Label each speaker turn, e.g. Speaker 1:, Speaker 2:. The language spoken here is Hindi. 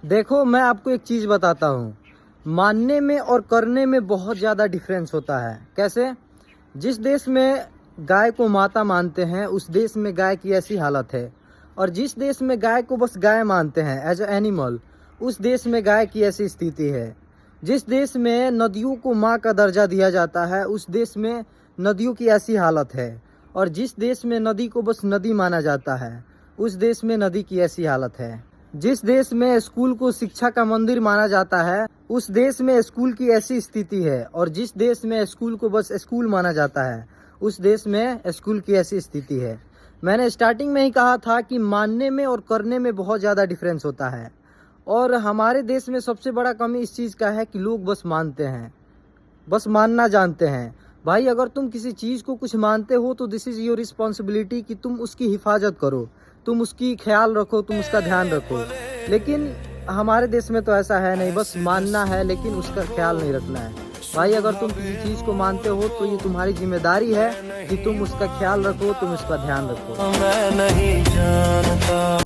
Speaker 1: देखो, मैं आपको एक चीज़ बताता हूँ। मानने में और करने में बहुत ज़्यादा डिफरेंस होता है। कैसे? जिस देश में गाय को माता मानते हैं, उस देश में गाय की ऐसी हालत है। और जिस देश में गाय को बस गाय मानते हैं एज अ एनिमल, उस देश में गाय की ऐसी स्थिति है। जिस देश में नदियों को माँ का दर्जा दिया जाता है, उस देश में नदियों की ऐसी हालत है। और जिस देश में नदी को बस नदी माना जाता है, उस देश में नदी की ऐसी हालत है। जिस देश में स्कूल को शिक्षा का मंदिर माना जाता है, उस देश में स्कूल की ऐसी स्थिति है। और जिस देश में स्कूल को बस स्कूल माना जाता है, उस देश में स्कूल की ऐसी स्थिति है। मैंने स्टार्टिंग में ही कहा था कि मानने में और करने में बहुत ज़्यादा डिफरेंस होता है। और हमारे देश में सबसे बड़ा कमी इस चीज़ का है कि लोग बस मानते हैं, बस मानना जानते हैं। भाई, अगर तुम किसी चीज़ को कुछ मानते हो तो दिस इज़ योर रिस्पॉन्सिबिलिटी कि तुम उसकी हिफाजत करो, तुम उसकी ख्याल रखो, तुम उसका ध्यान रखो। लेकिन हमारे देश में तो ऐसा है नहीं, बस मानना है लेकिन उसका ख्याल नहीं रखना है। भाई, अगर तुम किसी चीज़ को मानते हो तो ये तुम्हारी जिम्मेदारी है कि तुम उसका ख्याल रखो, तुम उसका ध्यान रखो।
Speaker 2: मैं नहीं जानता।